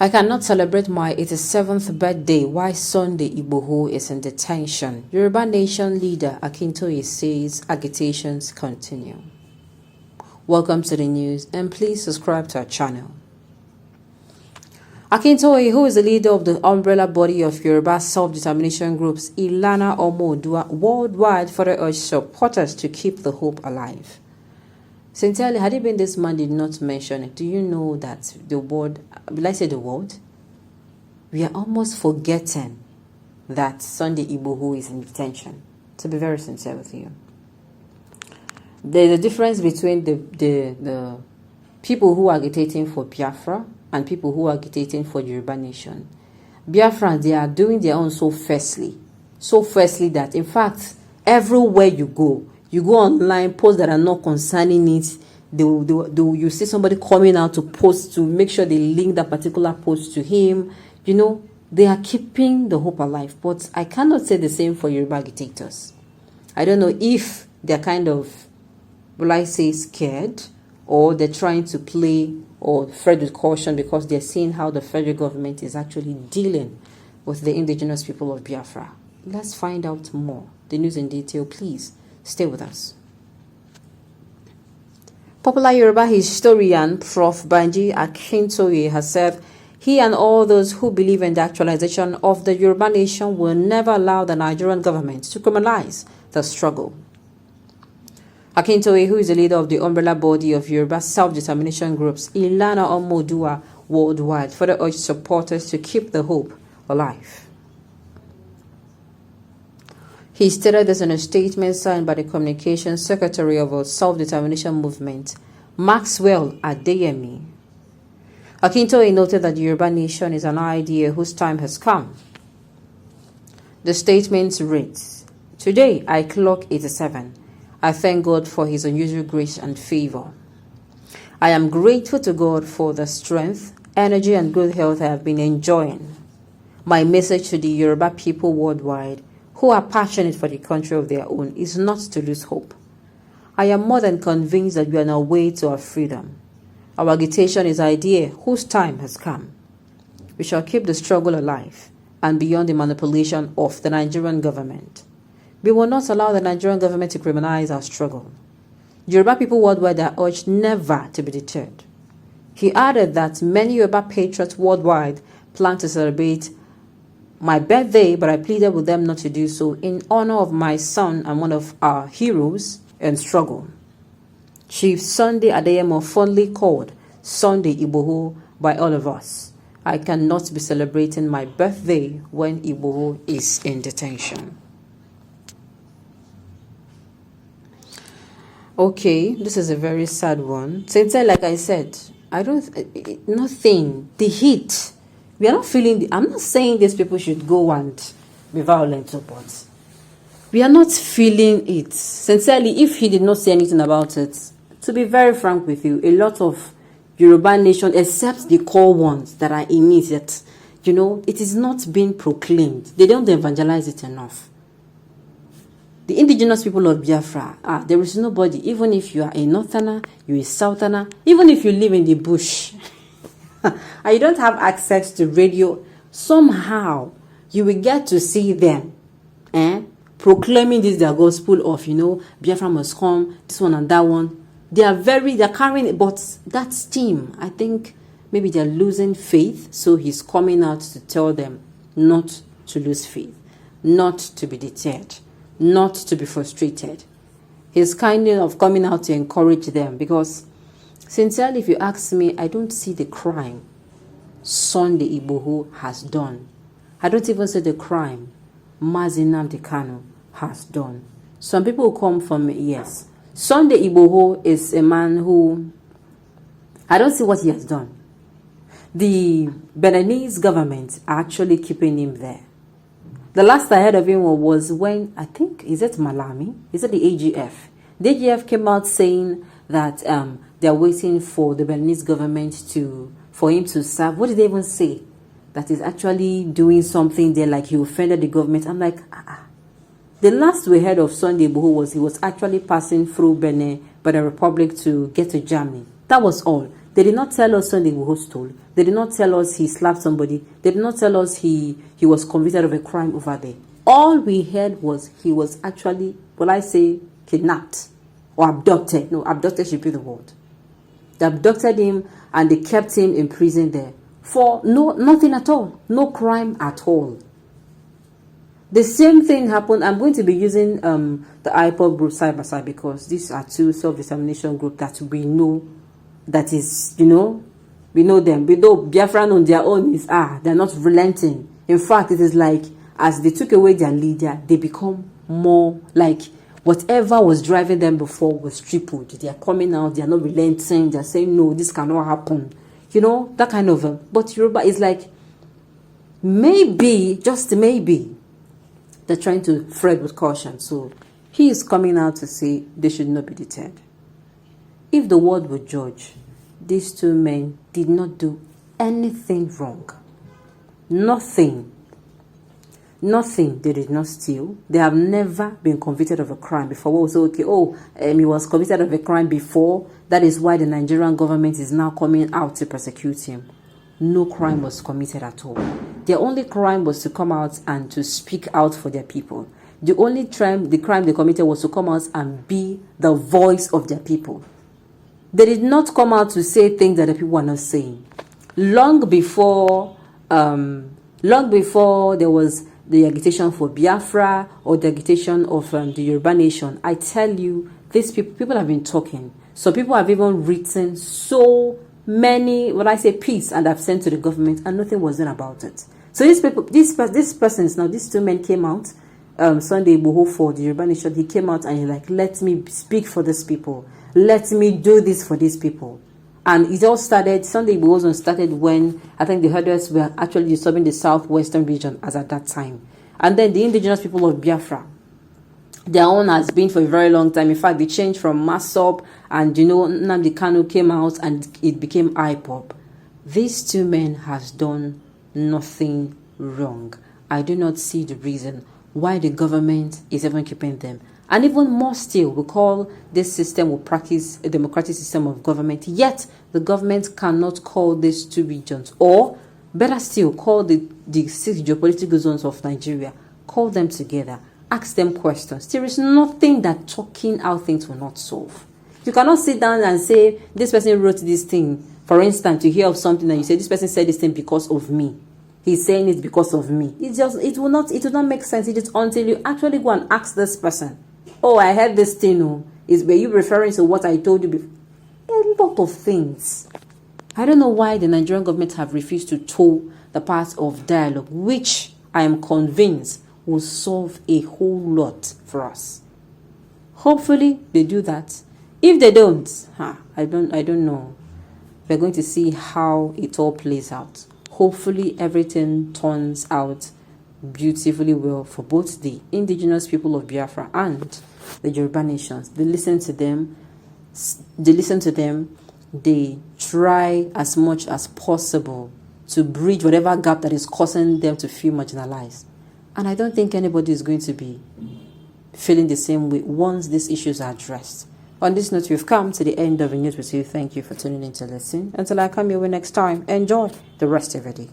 I cannot celebrate my 87th birthday while Sunday Igboho is in detention. Yoruba Nation leader Akintoye says agitations continue. Welcome to the news and please subscribe to our channel. Akintoye, who is the leader of the umbrella body of Yoruba self-determination groups Ilana Omodua worldwide, further urged supporters to keep the hope alive. Sincerely, had it been this man did not mention it, do you know that the word, will I say the word? We are almost forgetting that Sunday Igboho is in detention, to be very sincere with you. There's a difference between the people who are agitating for Biafra and people who are agitating for Yoruba Nation. Biafra, they are doing their own so fiercely that, in fact, everywhere you go online, posts that are not concerning it, you see somebody coming out to post to make sure they link that particular post to him. You know, they are keeping the hope alive. But I cannot say the same for Yoruba agitators. I don't know if they're kind of, will I say, scared, or they're trying to play or tread with caution because they're seeing how the federal government is actually dealing with the indigenous people of Biafra. Let's find out more. The news in detail, please. Stay with us. Popular Yoruba historian Prof. Banji Akintoye has said he and all those who believe in the actualization of the Yoruba nation will never allow the Nigerian government to criminalize the struggle. Akintoye, who is the leader of the umbrella body of Yoruba self-determination groups Ilana Omodua worldwide, further urged supporters to keep the hope alive. He stated this in a statement signed by the Communications Secretary of the Self-Determination Movement, Maxwell Adeyemi. Akintoye noted that the Yoruba nation is an idea whose time has come. The statement reads, "Today I clock 87. I thank God for his unusual grace and favor. I am grateful to God for the strength, energy and good health I have been enjoying. My message to the Yoruba people worldwide who are passionate for the country of their own is not to lose hope. I am more than convinced that we are on our way to our freedom. Our agitation is an idea whose time has come. We shall keep the struggle alive and beyond the manipulation of the Nigerian government. We will not allow the Nigerian government to criminalize our struggle. Yoruba people worldwide are urged never to be deterred." He added that many Yoruba patriots worldwide plan to celebrate my birthday, but I pleaded with them not to do so in honor of my son and one of our heroes in struggle. Chief Sunday Adeyemo, fondly called Sunday Igboho by all of us. I cannot be celebrating my birthday when Igboho is in detention. Okay, this is a very sad one. Since like I said, nothing, the heat. We are not feeling, I'm not saying these people should go and be violent, but we are not feeling it. Sincerely, if he did not say anything about it, to be very frank with you, a lot of Yoruba nation, except the core ones that are in it, that, you know, it is not being proclaimed. They don't evangelize it enough. The indigenous people of Biafra, there is nobody, even if you are a northerner, you are a southerner, even if you live in the bush, and you don't have access to radio, somehow you will get to see them proclaiming this their gospel of, you know, Biafra must come, this one and that one. They're carrying it, but that steam, I think maybe they're losing faith, so he's coming out to tell them not to lose faith, not to be deterred, not to be frustrated. He's kind of coming out to encourage them because, sincerely, if you ask me, I don't see the crime Sunday Igboho has done. I don't even see the crime Mazi Nnamdi Kanu has done. Some people will come from, yes, Sunday Igboho is a man who, I don't see what he has done. The Beninese government are actually keeping him there. The last I heard of him was when, I think, is it Malami? Is it the AGF? The AGF came out saying that they're waiting for the Beninese government for him to serve. What did they even say? That he's actually doing something there, like he offended the government. I'm like, The last we heard of Sunday Igboho was he was actually passing through Benin Republic to get to Germany. That was all. They did not tell us Sunday Igboho stole. They did not tell us he slapped somebody. They did not tell us he was convicted of a crime over there. All we heard was he was actually, will I say, kidnapped or abducted. No, abducted should be the word. They abducted him and they kept him in prison there for nothing at all. No crime at all. The same thing happened. I'm going to be using the IPOB group side by side because these are two self-determination groups that we know, that is, we know them. We know Biafran on their own is, they're not relenting. In fact, it is like, as they took away their leader, they become more like whatever was driving them before was tripled. They are coming out, they are not relenting, they are saying, no, this cannot happen. That kind of, but Yoruba is like, maybe, just maybe, they're trying to tread with caution. So he is coming out to say they should not be deterred. If the world would judge, these two men did not do anything wrong. Nothing. Nothing. They did not steal. They have never been convicted of a crime before. We'll say, okay, he was convicted of a crime before. That is why the Nigerian government is now coming out to persecute him. No crime was committed at all. Their only crime was to come out and to speak out for their people. The only crime they committed was to come out and be the voice of their people. They did not come out to say things that the people are not saying. Long before there was the agitation for Biafra or the agitation of the Yoruba nation, I tell you, these people have been talking. So people have even written so many, pieces, and I've sent to the government, and nothing was done about it. So these persons now, these two men came out, Sunday Igboho for the Yoruba nation, he came out and he's like, let me speak for these people. Let me do this for these people. And it all started, Sunday Igboho started when I think the herders were actually disturbing the southwestern region as at that time. And then the indigenous people of Biafra, their own has been for a very long time. In fact, they changed from Masop and, Nnamdi Kanu came out and it became IPOB. These two men has done nothing wrong. I do not see the reason why the government is even keeping them. And even more still, we call this system, we practice a democratic system of government, yet the government cannot call these two regions, or better still, call the 6 geopolitical zones of Nigeria, call them together, ask them questions. There is nothing that talking out things will not solve. You cannot sit down and say, this person wrote this thing. For instance, you hear of something and you say, this person said this thing because of me. He's saying it because of me. It will not make sense. It is until you actually go and ask this person, oh, I heard this thing. Were you referring to what I told you before? A lot of things. I don't know why the Nigerian government have refused to toe the path of dialogue, which I am convinced will solve a whole lot for us. Hopefully they do that. If they don't, I don't know. We're going to see how it all plays out. Hopefully everything turns out beautifully well for both the indigenous people of Biafra and the Yoruba nations. They listen to them. They try as much as possible to bridge whatever gap that is causing them to feel marginalized. And I don't think anybody is going to be feeling the same way once these issues are addressed. On this note, we've come to the end of the news with you. Thank you for tuning in to listen. Until I come your way next time, enjoy the rest of your day.